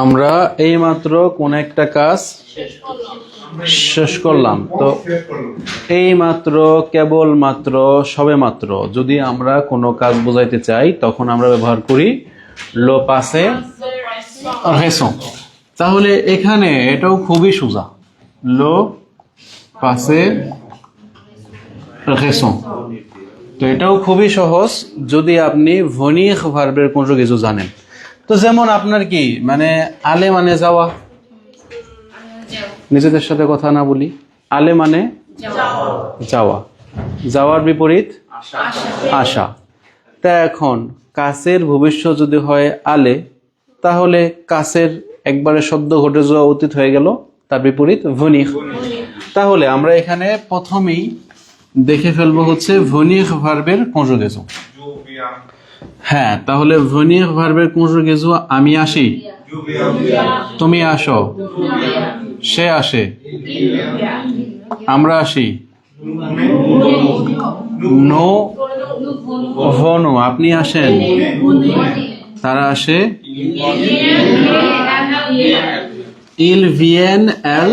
আমরা এইমাত্র কোন একটা কাজ শেষ করলাম। তো এইমাত্র, কেবলমাত্র, সবেমাত্র যদি আমরা কোনো কাজ বোঝাইতে চাই তখন আমরা ব্যবহার করি লো পাসে রেসন। তাহলে এখানে এটাও খুবই সোজা, লো পাসে রেসন। তো এটাও খুবই সহজ যদি আপনি ভনিক ভার্বের কোনো কিছু জানেন। তো যেমন আপনার কি মানে আলে মানে যাওয়া, নিজেদের সাথে কথা না বলি, আলে মানে যাওয়া, যাওয়ার বিপরীত আসা। তা এখন কাছের ভবিষ্যৎ যদি হয় আলে, তাহলে কাছের একবারে সদ্য ঘটে যাওয়া অতীত হয়ে গেল, তার বিপরীত ভনিক। তাহলে আমরা এখানে প্রথমেই দেখে ফেলবো হচ্ছে ভনিক ভার্বের কনজুগেশন। হ্যাঁ, তাহলে ভনিক ভার্বের কনজুগেশন আমি আসি, তুমি আসো, সে আসে, আমরা আসি, নো ভনো আপনি আসেন, তারা আসে, ইল ভিয়েন এল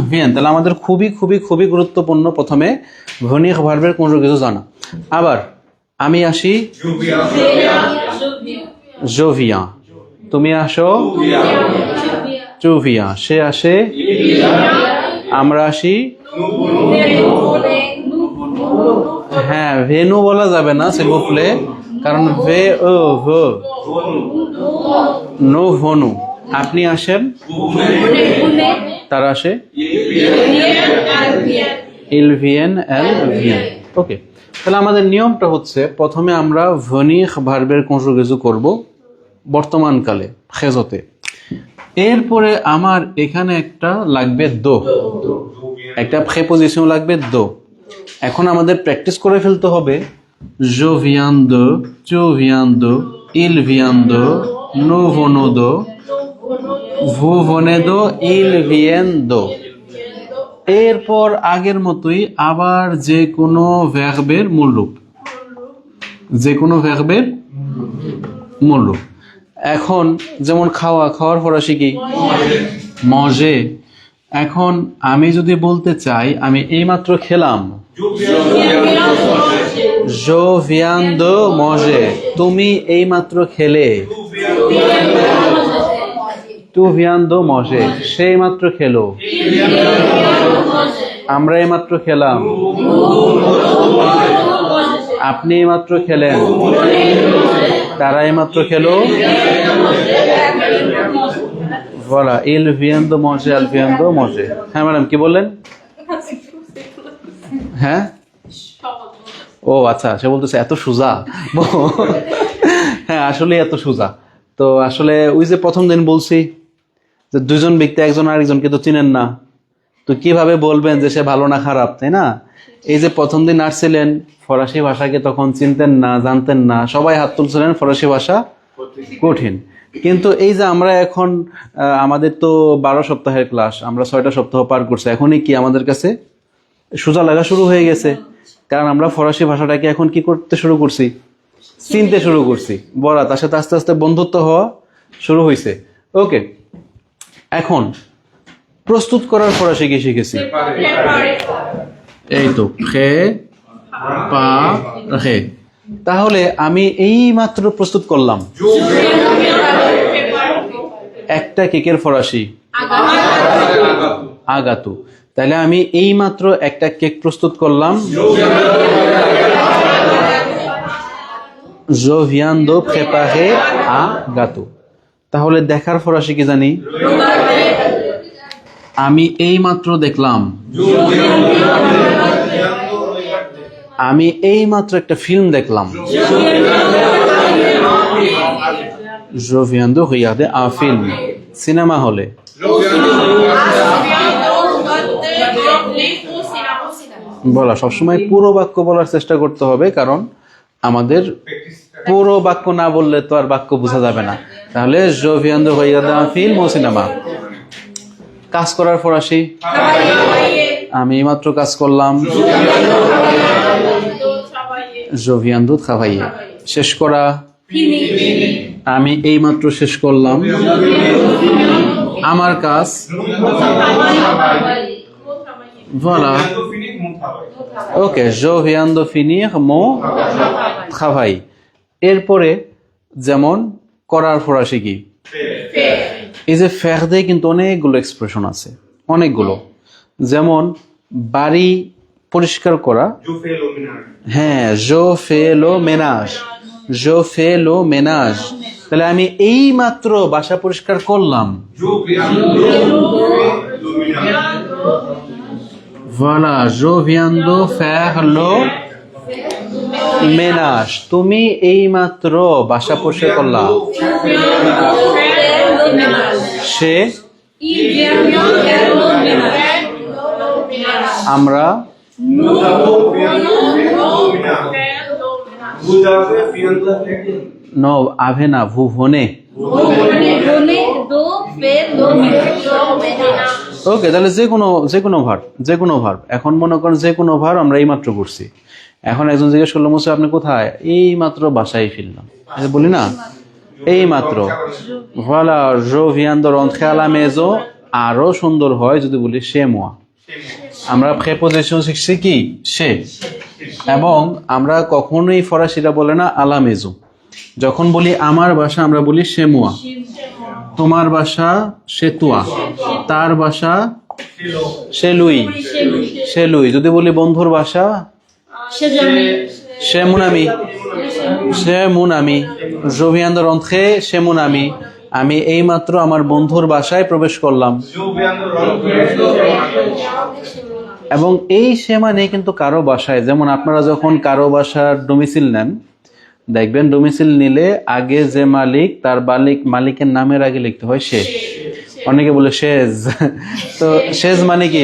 ভিয়েন। তাহলে আমাদের খুবই খুবই খুবই গুরুত্বপূর্ণ প্রথমে ভনিক ভার্বের কনজুগেশন জানা। আবার আমি আসি, জোভিয়া, তুমি আসো, চুভিয়া, সে আসে, আমরা আসি। হ্যাঁ, ভেনু বলা যাবে না সিলভুপ্লে, কারণ ভে ও ভো নো ভনু। আপনি আসেন, তারা আসে, ইল ভিয়েন এল ভিয়েন। ওকে, তাহলে আমাদের নিয়মটা হচ্ছে প্রথমে আমরা ভনিক ভার্বের কনজুগেশন করব বর্তমানকালে খেজতে। এরপরে আমার এখানে একটা লাগবে দো, একটা প্রেপোজিশন লাগবে দো। এখন আমাদের প্র্যাকটিস করে ফেলতে হবে জো ভিয়ান দো, চু ভিয়ান দো, ইল ভিয়ান দো, নো ভনো দো, ভু ভনে দো, ইল ভিয়েন দো। এরপর আগের মতোই আবার যে কোনো ভার্বের মূল রূপ, যে কোনো ভার্বের মূল রূপ। এখন যেমন খাওয়া, খাওয়ার ফরাসি কি? মজে। এখন আমি যদি বলতে চাই আমি এইমাত্র খেলাম, জো ভিয়ান দো মজে, তুমি এইমাত্র খেলে, তু ভিয়ান দো মজে, সে এইমাত্র খেলো, আমরা এইমাত্র খেলাম, আপনি এইমাত্র খেলেন, তারা এইমাত্র খেলো। বলা ইল ভিয়েন দো মজে, আল ভিয়েন দো মজে। হ্যাঁ ম্যাডাম, কি বললেন? হ্যাঁ, ও আচ্ছা, সে বলতেছে এত সোজা। হ্যাঁ, আসলে এত সোজা। তো আসলে ওই যে প্রথম দিন বলছি যে দুজন ব্যক্তি একজন আরেকজনকে তো চিনেন না, তো কিভাবে বলবেন যে সে ভালো না খারাপ, তাই না? এই যে প্রথম দিন আসছিলেন, ফরাসি ভাষাকে তখন চিনতেন না, জানতেন না, সবাই হাত তুলছিলেন, ফরাসি ভাষা কঠিন। কিন্তু এই যে আমরা এখন আমাদের তো 12 সপ্তাহের ক্লাস, আমরা 6টা সপ্তাহ পার করছি, এখনই কি আমাদের কাছে সোজা লাগা শুরু হয়ে গেছে, কারণ আমরা ফরাসি ভাষাটাকে এখন কি করতে শুরু করছি, চিনতে শুরু করছি। বলা তার সাথে আস্তে আস্তে বন্ধুত্ব হওয়া শুরু হয়েছে। ওকে, এখন প্রস্তুত করার ফরাসি কি শিখেছি? এই তো খে পা রে। তাহলে আমি এই মাত্র প্রস্তুত করলাম একটা কেকের ফরাসি আগাতু। তাহলে আমি এই মাত্র একটা কেক প্রস্তুত করলাম, জো ভিয়ান দো প্রেপারে আ গাতু। তাহলে দেখার ফরাসি কি জানি? আমি এই মাত্র দেখলাম, আমি এই মাত্র একটা ফিল্ম দেখলাম, জো ভিয়ান দো রিগার্দে আ ফিল্ম, সিনেমা হলে। বলা সবসময় পুরো বাক্য বলার চেষ্টা করতে হবে, কারণ আমাদের পুরো বাক্য না বললে তো আর বাক্য বোঝা যাবে না। তাহলে জো ভিয়ান দো রিগার্দে আ ফিল্ম ও সিনেমা। কাজ করার ফরাসি আমি এইমাত্র কাজ করলাম, জো ভিয়ান দো ট্রাভাইয়ে। শেষ করা আমি এইমাত্র শেষ করলাম আমার কাজ। Voilà. ওকে, je viens de finir mon travail। এরপরে যেমন করার ফরাসি কি? এই যে ফের দিয়ে কিন্তু অনেকগুলো এক্সপ্রেশন আছে, অনেকগুলো। যেমন বাড়ি পরিষ্কার করা, হ্যাঁ, je fais le ménage, je fais le ménage। তাহলে আমি এই মাত্র বাসা পরিষ্কার করলাম। Voilà, je viens de faire le ménage। তুমি এই মাত্র বাসা পরিষ্কার করলা। সে, আমরা, নো আভে না, ভু ভনে। ওকে, তাহলে যে কোনো ভার্ব। এখন মনে করেন যে কোনো ভার্ব আমরা এই মাত্র করছি। এখন একজন জিজ্ঞেস করলো, মুসা আপনি কোথায়? এই মাত্র বাসায় ফিরলাম। বলি না এই মাত্র। ভোলা, je viens de rentrer à la maison। আরো সুন্দর হয় যদি বলি chez moi। আমরা প্রেপোজিশন শিখছি কি? সে। এবং আমরা কখনোই ফরাসিরা বলে না আলা মেজো। যখন বলি আমার বাসা আমরা বলি chez moi। তোমার বাসা chez toi। তার বাসা chez lui, chez lui। যদি বলি বন্ধুর বাসা chez mon ami, chez mon ami। je viens de rentrer chez mon ami। আমি এইমাত্র আমার বন্ধুর বাসায় প্রবেশ করলাম। এবং এই সে মানে কিন্তু কারো বাসায়, যেমন আপনারা যখন কারো বাসার ডোমিসিল নেন, দেখবেন ডোমিসিল নিলে আগে যে মালিক, তার মালিকের নামের আগে লিখতে হয় সে। অনেকে বলে শেজ। তো শেজ মানে কি?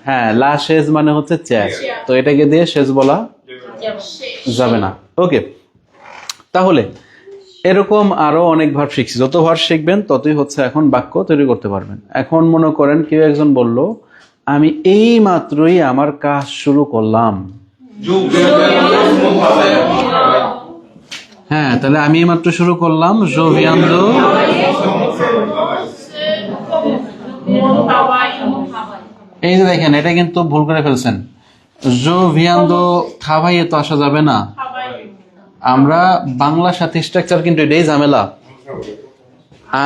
হ্যাঁ, লা শেজ মানে হচ্ছে চেয়ার। তো এটাকে দিয়ে শেজ বলা যাবে না। ওকে, তাহলে এরকম আরো অনেক ভার্ব শিখছি। যত ভার্ব শিখবেন ততই হচ্ছে এখন বাক্য তৈরি করতে পারবেন। এখন মনে করেন কেউ একজন বলল, আমি এই মাত্রই আমার কাজ শুরু করলাম। হ্যাঁ, তাহলে আমি এই মাত্র শুরু করলাম, je viens de। এই যে দেখেন, এটা কিন্তু ভুল করে ফেলছেন। je viens de travailler তো আসা যাবে না। আমরা বাংলার সাথে স্ট্রাকচার কিন্তু এটাই ঝামেলা।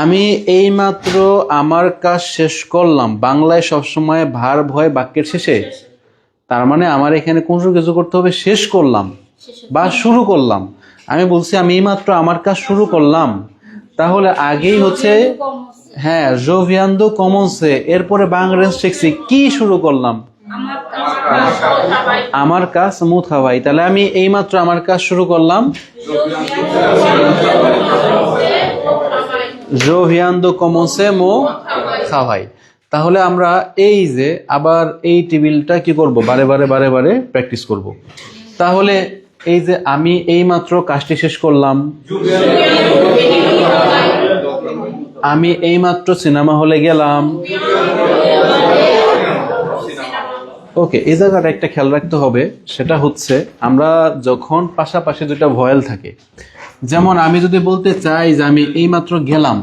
আমি এইমাত্র আমার কাজ শেষ করলাম, বাংলায় সবসময় ভার্ব হয় বাক্যের শেষে। তার মানে আমার এখানে কোন কিছু করতে হবে, শেষ করলাম বা শুরু করলাম। আমি বলছি আমি এইমাত্র আমার কাজ শুরু করলাম, তাহলে আগেই হচ্ছে হ্যাঁ je viens de commencer। এরপরে বাংলা শিখছি কি শুরু করলাম, আমার কাজ mon travail। তাহলে আমি এইমাত্র আমার কাজ শুরু করলাম, je viens de commencer mon travail। তাহলে আমরা এই যে আবার এই টেবিলটা কি করব, বারে বারে প্র্যাকটিস করব। তাহলে এই যে আমি এইমাত্র কাজটি শেষ করলাম, আমি এইমাত্র সিনেমা হলে গেলাম। ওকে, এই জায়গাটা একটা খেয়াল রাখতে হবে, সেটা হচ্ছে আমরা যখন পাশাপাশি দুটা ভয়েল থাকে, যেমন আমি যদি বলতে চাই যে আমি এইমাত্র গেলাম,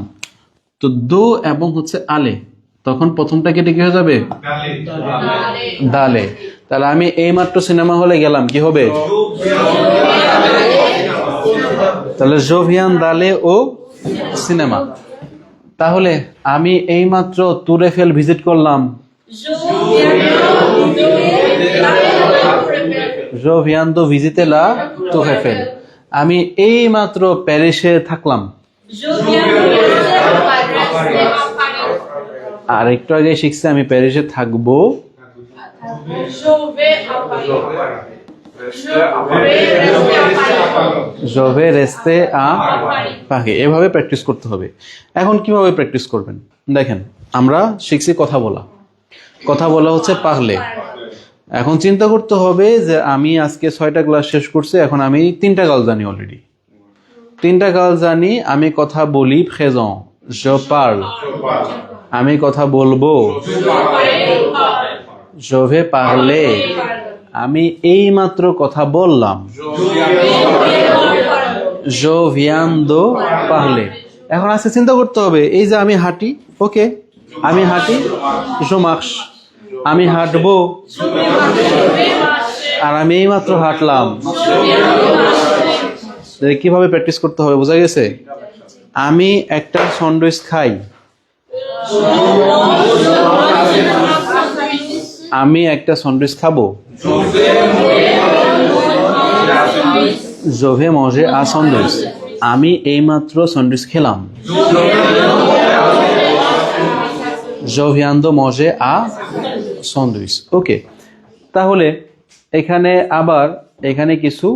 তো দো এবং হচ্ছে আলে, তখন প্রথমটা কেটে কি হয়ে যাবে, দালে। তাহলে আমি এইমাত্র সিনেমা হলে গেলাম, কি হবে, তাহলে je viens d'aller au cinema. তাহলে আমি এইমাত্র টুর এফেল ভিজিট করলাম, je viens de visiter la tour Eiffel। আমি এইমাত্র প্যারিসে থাকলাম, আর একটু আগে শিখছি আমি প্যারিসে থাকবো, je vais rester à Paris। এভাবে প্র্যাকটিস করতে হবে। এখন কিভাবে প্র্যাকটিস করবেন দেখেন, আমরা শিখছি কথা বলা হচ্ছে পারলে। এখন চিন্তা করতে হবে যে আমি আজকে 6টা ক্লাস শেষ করছি, এখন আমি 3টা কাল জানি, অলরেডি 3টা কাল জানি। আমি কথা বলি présent, je parle। আমি কথা বলবো, je vais parler। আমি এই মাত্র কথা বললাম, জো ভিয়ান্দো পাহলে। এখন আজকে চিন্তা করতে হবে, এই যে আমি হাঁটি, ওকে, আমি হাঁটি, জো মার্শ, আমি হাঁটবো, আর আমি এইমাত্র হাঁটলাম। কিভাবে প্র্যাকটিস করতে হবে বোঝা গেছে? আমি একটা স্যান্ডউইচ খাই, আমি একটা স্যান্ডউইচ খাবো, জোভে মজে আ স্যান্ডউইচ, আমি এইমাত্র স্যান্ডউইচ খেলাম, জোভিয়ান্দো মজে আ স্যান্ডউইচ। ওকে, তাহলে এখানে আবার এখানে কিছু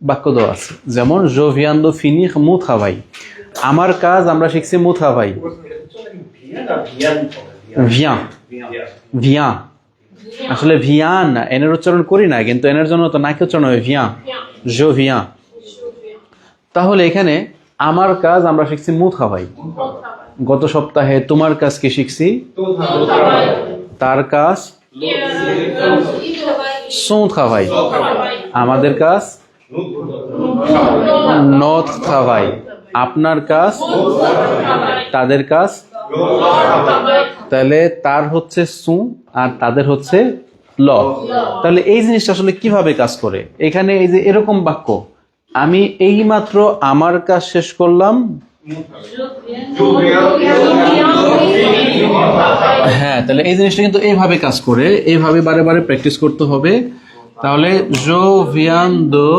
বাক্য দেওয়া আছে, যেমন জোভিয়ান্দো ফিনিখ মু খাভাই, আমার কাজ আমরা শিখছি মু খাভাই, ভিয়ান, ভিয়ান, আসলে ভিয়ান না, এনের উচ্চারণ করি না, কিন্তু এনের জন্য তো নাকি উচ্চারণ হবে ভিয়ান, জো ভিয়ান। তাহলে এখানে আমার কাজ আমরা শিখছি মু খাভাই, গত সপ্তাহে তোমার কাজ কি শিখছি? তার কাজ সো খাভাই, আমাদের কাজ নথ খাভাই, আপনার কাজ, তাদের কাজ, তাহলে তার হচ্ছে সু আর তাদের হচ্ছে ল। তাহলে এই জিনিসটা আসলে কিভাবে কাজ করে? এখানে এই যে এরকম বাক্য, আমি এইমাত্র আমার কাজ শেষ করলাম, হ্যাঁ, তাহলে এই জিনিসটা কিন্তু এইভাবে কাজ করে, এইভাবে বারে বারে প্র্যাকটিস করতে হবে। তাহলে জো ভিয়ান দো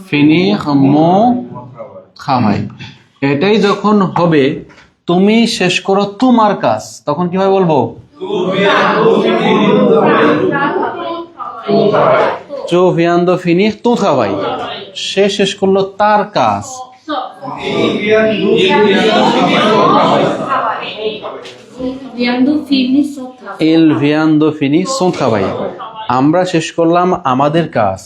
ফিনিখ মো খাভাই, এটাই যখন হবে তুমি শেষ করো তোমার কাজ, তখন কিভাবে বলবো? জো ভিয়ান দো ফিনিখ তু খাভাই, সে শেষ করলো তার কাজ, এল ভিয়ান দো ফিনি সো খাভাই, আমরা শেষ করলাম আমাদের কাজ,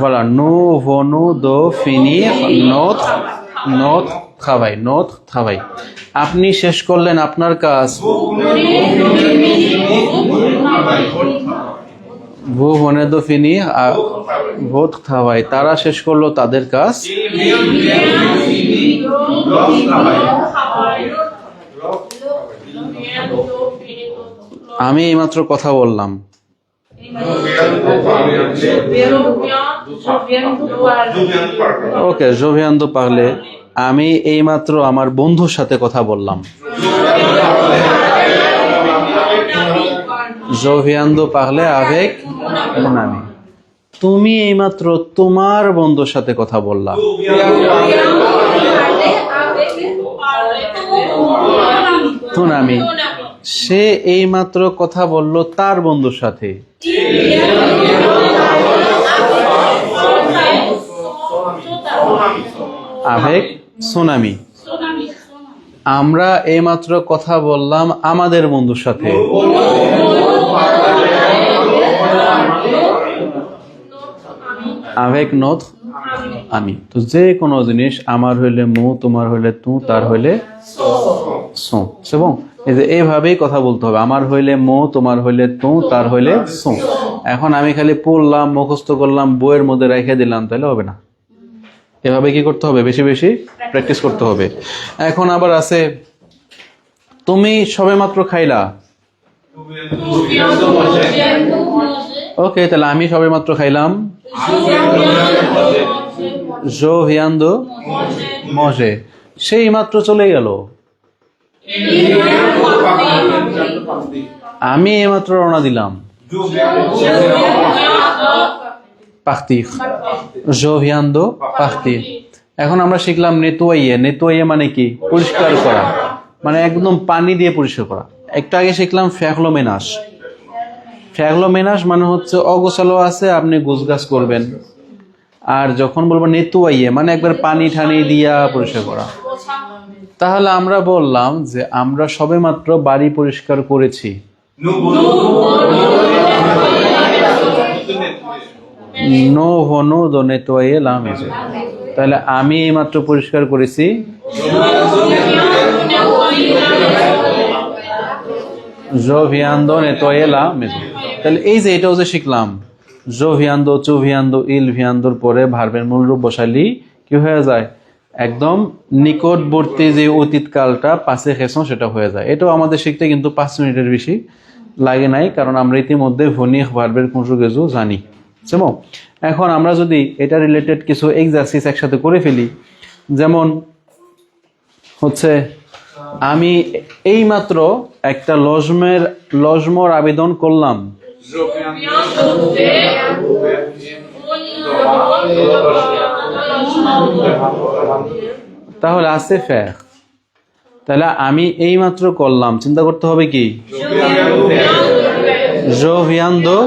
voilà, nous venons de finir notre travail, notre travail। আপনি শেষ করলেন আপনার কাজ, vous venez de finir votre travail, তারা শেষ করলো তাদের কাজ, আমি এইমাত্র কথা বললাম, ওকে, je viens de parler, আমি এইমাত্র আমার বন্ধুর সাথে কথা বললাম, je viens de parler avec mon ami, তুমি এইমাত্র তোমার বন্ধুর সাথে কথা বললা, ton ami, সে এইমাত্র কথা বলল তার বন্ধুর সাথে, avec son ami, আমরা এইমাত্র কথা বললাম আমাদের বন্ধুর সাথে, avec notre ami। তো যে কোনো জিনিস আমার হইলে মু, তোমার হইলে তু, তার হইলে সো, এবং এই যে এইভাবেই কথা বলতে হবে, আমার হইলে মো, তোমার হইলে তু, তার হইলে সো। এখন আমি খালি পড়লাম, মুখস্থ করলাম, বইয়ের মধ্যে রেখে দিলাম, তাহলে হবে না, এভাবে কি করতে হবে? বেশি বেশি প্র্যাকটিস করতে হবে। এখন আবার আছে, তুমি সবেমাত্র খাইলা, ওকে, তাহলে আমি সবেমাত্র খাইলাম, জো ভিয়ান্দো মজে, সেই মাত্র চলে গেল, আমি এইমাত্র রওনা দিলাম, পাখতিখ, জো ভিয়ান্দো পাখতিখ। এখন আমরা শিখলাম নেতুয়াইয়ে, নেতুয়াইয়ে মানে কি? পরিষ্কার করা, মানে একদম পানি দিয়ে পরিষ্কার করা। একটু আগে শিখলাম ফ্যাগলোমেনাস, ফ্যাগলোমেনাস মানে হচ্ছে অগোছালো আছে, আপনি গোছগাছ করবেন। আর যখন বলবো নেতুয়াইয়ে মানে একবার পানি ঠানি দিয়া পরিষ্কার করা। তাহলে আমরা বললাম যে আমরা সবেমাত্র বাড়ি পরিষ্কার করেছি, নো ভনো দো নেতুয়াইয়ে লা মেজে, তাহলে আমি এইমাত্র পরিষ্কার করেছি yo viando nettoyer la maison। তাহলে এই যে এটাও যে শিখলাম, yo viando, tu viando, il viandoর পরে ভার্বের মূল রূপ বসালি কি হয়ে যায়, একদম নিকটবর্তী যে অতীতকালটা পাশে খেসন সেটা হয়ে যায়। এটাও আমাদের শিখতে কিন্তু 5 মিনিটের বেশি লাগে নাই, কারণ আমরা ইতিমধ্যে ভনিক ভার্বের কনজুগেজও জানি। বুঝছো? এখন আমরা যদি এটা রিলেটেড কিছু এক্সারসাইজ একসাথে করে ফেলি, যেমন হচ্ছে আমি এইমাত্র একটা লজমর আবেদন করলাম, তাহলে আছে ফের, তাহলে আমি এইমাত্র করলাম, চিন্তা করতে হবে কি je viens de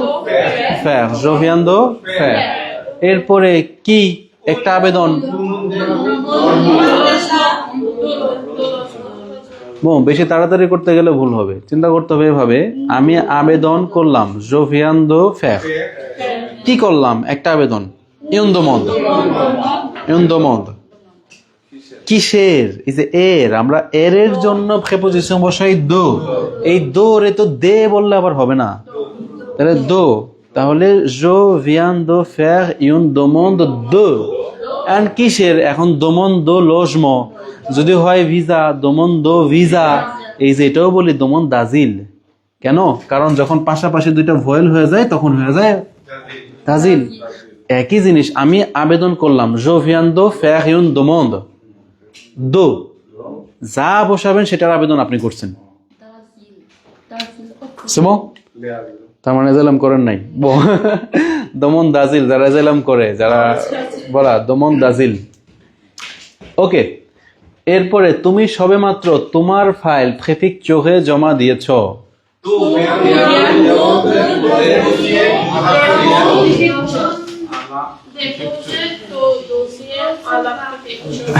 faire, je viens de faire। এরপরে কি একটা আবেদন, বেশি তাড়াতাড়ি করতে গেলে ভুল হবে, চিন্তা করতে হবে এভাবে, আমি আবেদন করলাম je viens de faire, কি করলাম একটা আবেদন, une demande, কিসের, এই যে এর, আমরা এর জন্য প্রিপজিশন বসাই দো, এই দো রে তো দে বললে আবার হবে না, তাহলে দো, তাহলে je viens de faire une demande de, and কিসের, এখন demande de logement, যদি হয় ভিসা, demande de ভিসা, এই যে এটাও বলি demande d'asile, কেন, কারণ যখন পাশাপাশি দুইটা ভয়েল হয়ে যায় তখন হয়ে যায় d'asile। একই জিনিস, আমি আবেদন করলাম je viens de faire une demande দো, যা বসাবেন সেটার আবেদন আপনি করছেন, তার মানে এজালাম করেন নাই, দমন দাজিল, যারা এজালাম করে, যারা বলা দমন দাজিল। ওকে, এরপরে তুমি সবেমাত্র তোমার ফাইল প্রেফেকচারে জমা দিয়েছ,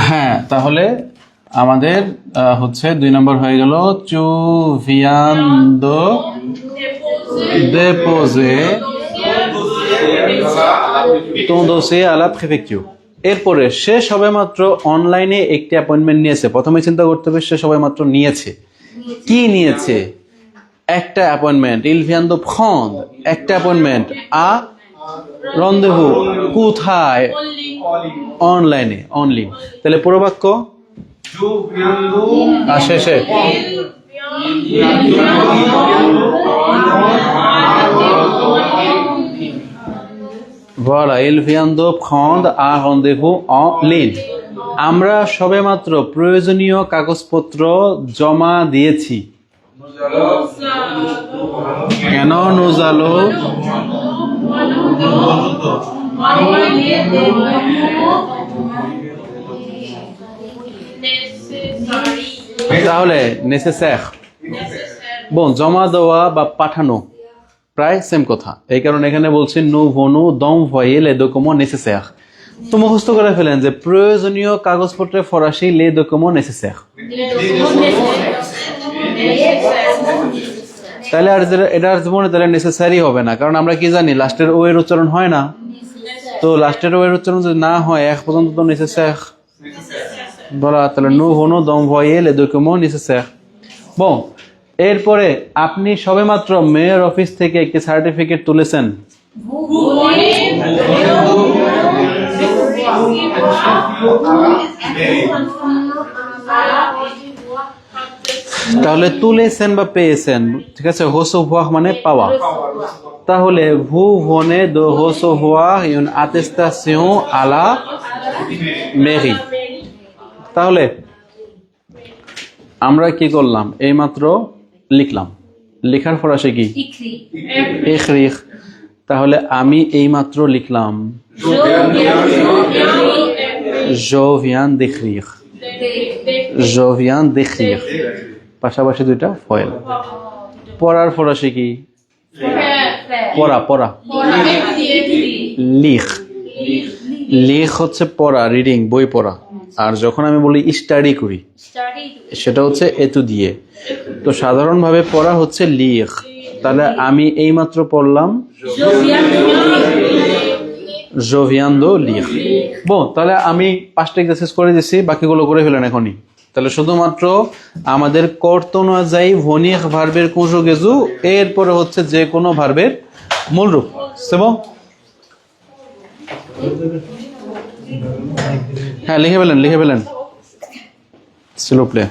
হ্যাঁ, তাহলে আমাদের হচ্ছে 2 নম্বর হয়ে গেল, tu viens de déposer ton dossier à la préfecture। এরপরে সে সবেমাত্র অনলাইনে একটি অ্যাপয়েন্টমেন্ট নিয়েছে, প্রথমে চিন্তা করতে হবে সে সবেমাত্র নিয়েছে, কি নিয়েছে, একটা appointment, il vient de prendre একটা অ্যাপয়েন্টমেন্ট, আ রন্দেভু কোথায়, অনলাইনে, অনলাইন। তাহলে পুরো বাক্য শেষে voilà, il vient de prendre un rendez-vous en ligne। আমরা সবেমাত্র প্রয়োজনীয় কাগজপত্র জমা দিয়েছি, কেন, nous allons তাহলে নেসেসাire, জমা দেওয়া বা পাঠানো প্রায় সেম কথা, এই কারণে এখানে বলছি nous venons d'envoyer les documents nécessaires। তো মুখস্থ করে ফেলেন যে প্রয়োজনীয় কাগজপত্রের ফরাসি les documents nécessaires। তাহলে আর এটা আর মনে তাহলে নেসেসারি হবে না, কারণ আমরা কি জানি লাস্টের ও এর উচ্চারণ হয় না, তো লাস্টের ও এর উচ্চারণ যদি না হয় এক পর্যন্ত তো নেসেসাire বলা, তাহলে nous venons d'envoyer les documents nécessaires। এরপরে আপনি সবেমাত্র মেয়র অফিস থেকে একটি সার্টিফিকেট তুলেছেন, তাহলে তুলেছেন বা পেয়েছেন, ঠিক আছে, recevoir মানে পাওয়া, তাহলে vous venez de recevoir une attestation à la mairie। তাহলে আমরা কি করলাম, এইমাত্র লিখলাম, লেখার ফরাসি কি écrire, তাহলে আমি এইমাত্র লিখলাম je viens d'écrire, je viens d'écrire, পাশাপাশি দুইটা ফয়েল। পড়ার ফরাসি কি, পড়া, পড়া, লিখ, লিখ হচ্ছে পড়া, রিডিং, বই পড়া, আর যখন আমি বলি স্টাডি করি সেটা হচ্ছে এতুদিয়ে, তো সাধারণভাবে পড়া হচ্ছে লিখ, তাহলে আমি এইমাত্র পড়লাম je viens de lire। তাহলে আমি 5টা এক্সারসাইজ করে দিচ্ছি, বাকিগুলো করে ফেলেন এখনই। তাহলে শুধুমাত্র আমাদের কর্ত অনুযায়ী ভনিক ভার্বের কনজুগেজু, এরপরে হচ্ছে যে কোনো ভার্বের মূল রূপ। সেবো হ্যাঁ লিখে ফেলেন স্লো প্লে।